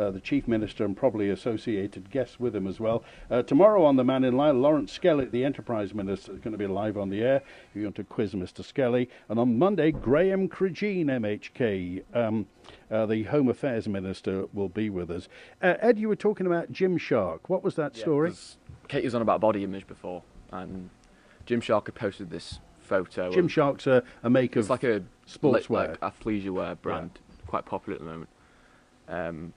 the Chief Minister and probably associated guests with him as well. Tomorrow on the Mannin Line, Lawrence Skelly, the Enterprise Minister, is going to be live on the air. You're going to quiz Mr. Skelly. And on Monday, Graham Crageen, MHK, the Home Affairs Minister, will be with us. Ed, you were talking about Gymshark. What was that story? Katie was on about body image before, and Gymshark had posted this photo. Gymshark's a make of it's like a sportswear, like athleisure wear brand, quite popular at the moment.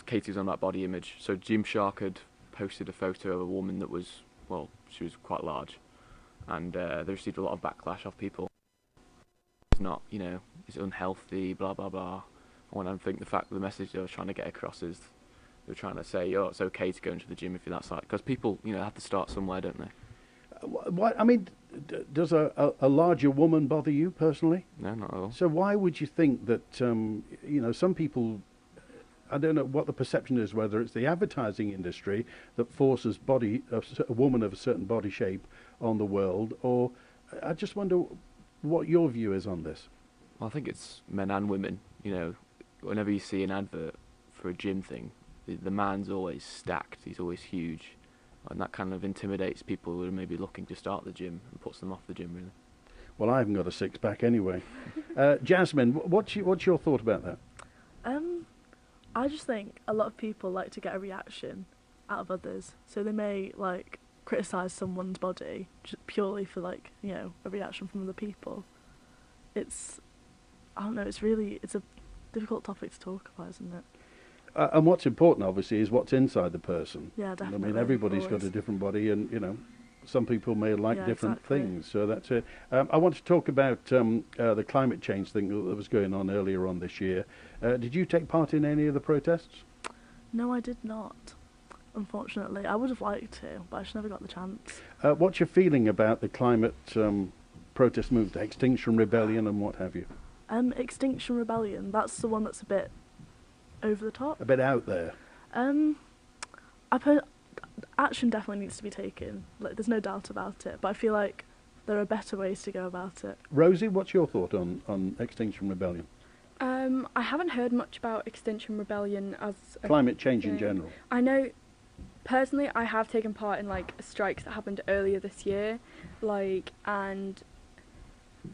Katie was on about body image, so Gymshark had posted a photo of a woman that was, well, she was quite large, and they received a lot of backlash off people. It's not, it's unhealthy, blah blah blah. And I think the fact that the message they were trying to get across is they were trying to say, oh, it's okay to go into the gym if you're that size, because people, have to start somewhere, don't they? What I mean, does a larger woman bother you personally? No, not at all. So why would you think that some people? I don't know what the perception is, whether it's the advertising industry that forces a woman of a certain body shape on the world, or I just wonder what your view is on this. Well, I think it's men and women. Whenever you see an advert for a gym thing, the man's always stacked. He's always huge. And that kind of intimidates people who are maybe looking to start the gym and puts them off the gym, really. Well, I haven't got a six-pack anyway. Jasmine, what's your thought about that? I just think a lot of people like to get a reaction out of others. So they may, criticise someone's body just purely for, a reaction from other people. It's a difficult topic to talk about, isn't it? And what's important, obviously, is what's inside the person. Yeah, definitely. I mean, everybody's got a different body, and some people may like different things. So that's it. I want to talk about the climate change thing that was going on earlier on this year. Did you take part in any of the protests? No, I did not. Unfortunately, I would have liked to, but I just never got the chance. What's your feeling about the climate protest movement, Extinction Rebellion, and what have you? Extinction Rebellion. That's the one that's a bit over the top. A bit out there. Action definitely needs to be taken. There's no doubt about it. But I feel like there are better ways to go about it. Rosie, what's your thought on Extinction Rebellion? I haven't heard much about Extinction Rebellion as climate change in general. I know, personally, I have taken part in strikes that happened earlier this year, and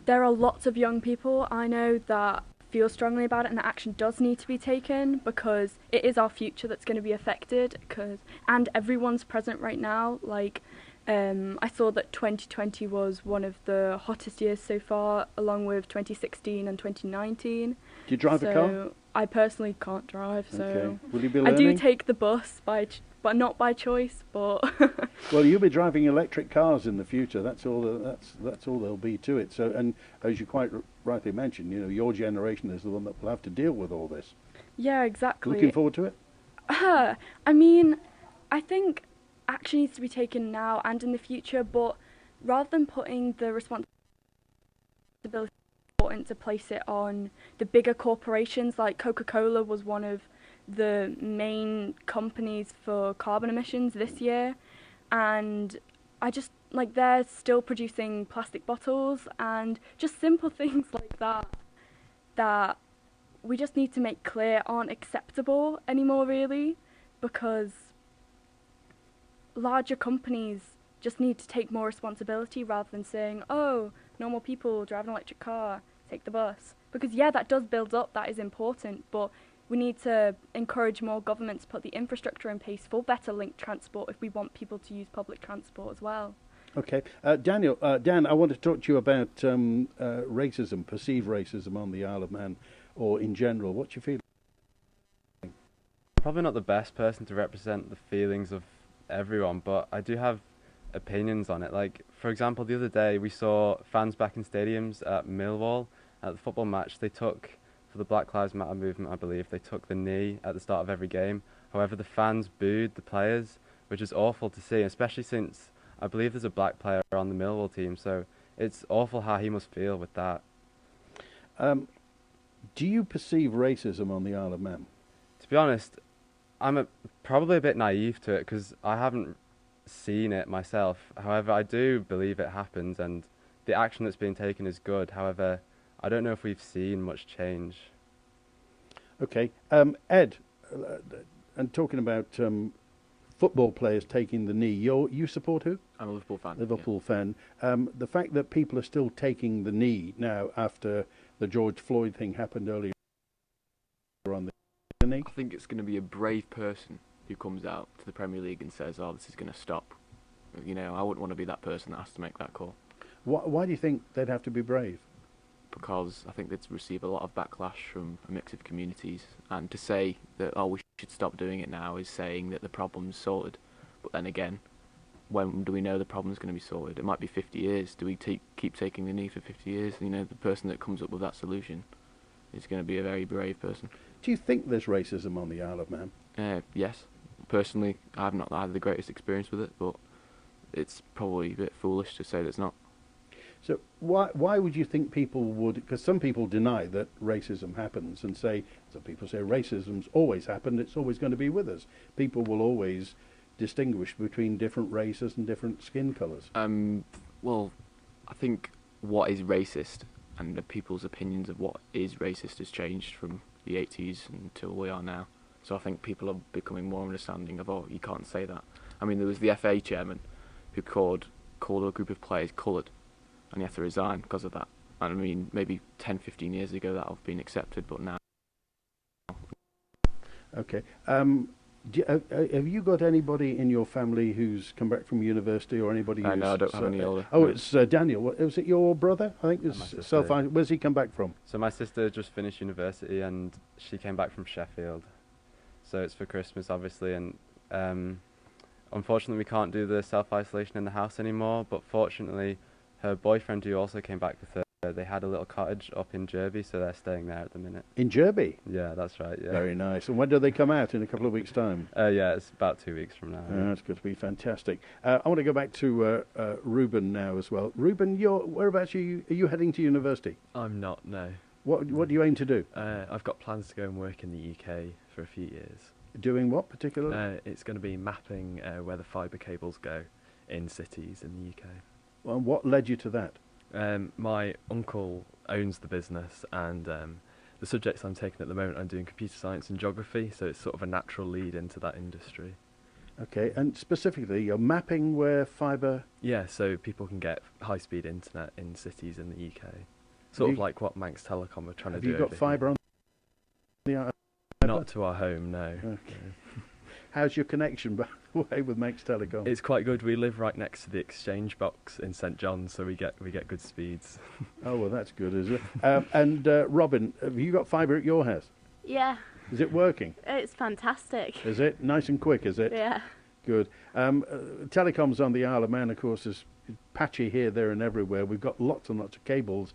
there are lots of young people I know that feel strongly about it, and that action does need to be taken because it is our future that's going to be affected. And everyone's present right now. I saw that 2020 was one of the hottest years so far, along with 2016 and 2019. Do you drive a car? I personally can't drive, so okay. Will you be learning? I do take the bus but not by choice. But well, you'll be driving electric cars in the future. That's all there'll be to it. So, and as you quite rightly mentioned, your generation is the one that will have to deal with all this. Yeah, exactly. Looking forward to it? I mean, I think action needs to be taken now and in the future, but rather than putting the responsibility, it's important to place it on the bigger corporations. Like Coca-Cola was one of the main companies for carbon emissions this year, and I just they're still producing plastic bottles and just simple things like that we just need to make clear aren't acceptable anymore, really, because larger companies just need to take more responsibility rather than saying, oh, normal people drive an electric car, take the bus. Because yeah, that does build up, that is important, but we need to encourage more governments to put the infrastructure in place for better linked transport if we want people to use public transport as well. Okay. Dan, I want to talk to you about racism, perceived racism on the Isle of Man, or in general. What's your feeling? Probably not the best person to represent the feelings of everyone, but I do have opinions on it. For example, the other day we saw fans back in stadiums at Millwall at the football match. They took, for the Black Lives Matter movement, I believe, they took the knee at the start of every game. However, the fans booed the players, which is awful to see, especially since I believe there's a black player on the Millwall team, so it's awful how he must feel with that. Do you perceive racism on the Isle of Man? To be honest, I'm probably a bit naive to it because I haven't seen it myself. However, I do believe it happens and the action that's being taken is good. However, I don't know if we've seen much change. Okay. Ed, and talking about football players taking the knee, you support who? I'm a Liverpool fan. Liverpool fan. The fact that people are still taking the knee now after the George Floyd thing happened earlier on the knee. I think it's going to be a brave person who comes out to the Premier League and says, "Oh, this is going to stop." You know, I wouldn't want to be that person that has to make that call. Why do you think they'd have to be brave? Because I think they'd receive a lot of backlash from a mix of communities, and to say that, oh, we should stop doing it now is saying that the problem's sorted. But then again, when do we know the problem's going to be sorted? It might be 50 years. Do we keep taking the knee for 50 years? You know, the person that comes up with that solution is going to be a very brave person. Do you think there's racism on the Isle of Man? Yes. Personally, I've not had the greatest experience with it, but it's probably a bit foolish to say that it's not. So why would you think people would? Because some people deny that racism happens and say, some people say racism's always happened, it's always going to be with us. People will always distinguish between different races and different skin colours. Well, I think what is racist and the people's opinions of what is racist has changed from the 80s until we are now. So I think people are becoming more understanding of, oh, you can't say that. I mean, there was the FA chairman who called a group of players coloured, and he had to resign because of that. And I mean, maybe 10, 15 years ago that would have been accepted, but now. Okay. Have you got anybody in your family who's come back from university, or anybody who's... No, I don't have any older. Oh, it's Daniel. Was it your brother? I think it's self. Where's he come back from? So my sister just finished university and she came back from Sheffield. So it's for Christmas, obviously, and unfortunately we can't do the self-isolation in the house anymore, but fortunately her boyfriend, who also came back with her, they had a little cottage up in Derby, so they're staying there at the minute. In Derby? Yeah, that's right, yeah. Very nice. And when do they come out? In a couple of weeks' time? Yeah, it's about 2 weeks from now. That's going to be fantastic. I want to go back to Ruben now as well. Ruben, whereabouts are you heading to university? I'm not, no. What do you aim to do? I've got plans to go and work in the UK for a few years. Doing what particularly? It's going to be mapping where the fibre cables go in cities in the UK. Well, what led you to that? My uncle owns the business, and the subjects I'm taking at the moment, I'm doing computer science and geography, so it's sort of a natural lead into that industry. Okay, and specifically, you're mapping where fibre... Yeah, so people can get high-speed internet in cities in the UK. Sort of like what Manx Telecom are trying to do. Have you got fibre on the... Not to our home, no. Okay. No. How's your connection, by the way, with Manx Telecom? It's quite good. We live right next to the exchange box in St John's, so we get good speeds. Oh, well, that's good, is it? And Robin, have you got fibre at your house? Yeah. Is it working? It's fantastic. Is it? Nice and quick, is it? Yeah. Good. Telecoms on the Isle of Man, of course, is patchy here, there and everywhere. We've got lots and lots of cables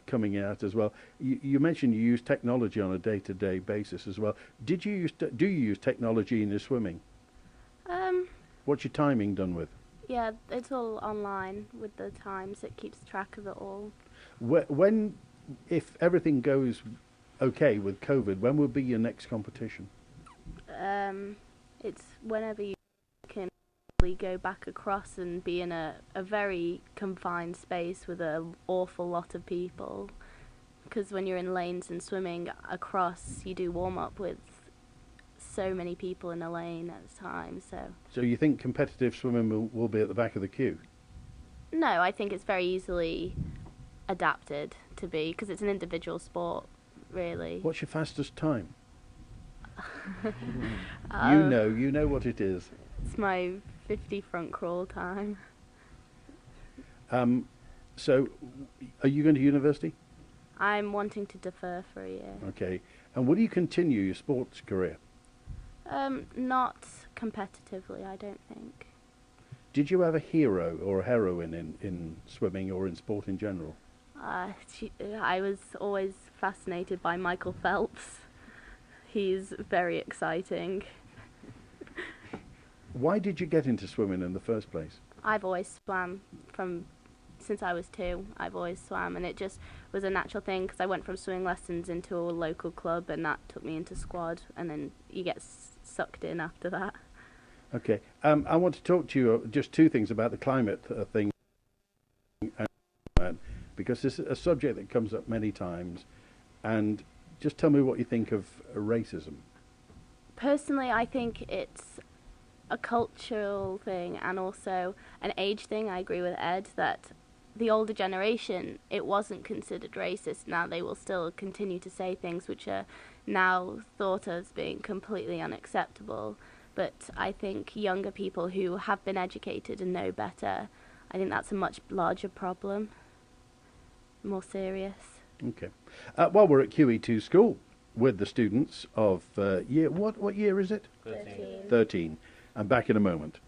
coming out as well. You mentioned you use technology on a day-to-day basis as well. Do you use technology in your swimming? What's your timing done with? Yeah, it's all online with the times. It keeps track of it all. If everything goes okay with COVID, when will be your next competition? It's whenever you can go back across and be in a very confined space with an awful lot of people, because when you're in lanes and swimming across, you do warm up with so many people in a lane at a time. So you think competitive swimming will be at the back of the queue? No, I think it's very easily adapted to be, because it's an individual sport, really. What's your fastest time? You know what it is. It's my 50 front crawl time. So, are you going to university? I'm wanting to defer for a year. Okay. And will you continue your sports career? Not competitively, I don't think. Did you have a hero or a heroine in swimming or in sport in general? I was always fascinated by Michael Phelps. He's very exciting. Why did you get into swimming in the first place? I've always swam since I was 2. I've always swam, and it just was a natural thing, because I went from swimming lessons into a local club, and that took me into squad, and then you get sucked in after that. Okay. I want to talk to you just 2 things about the climate thing, because this is a subject that comes up many times, and just tell me what you think of racism. Personally, I think it's a cultural thing and also an age thing. I agree with Ed that the older generation, it wasn't considered racist. Now they will still continue to say things which are now thought as being completely unacceptable. But I think younger people who have been educated and know better, I think that's a much larger problem, more serious. Okay. Well, we're at QE2 school with the students of year, what year is it? 13. 13. I'm back in a moment.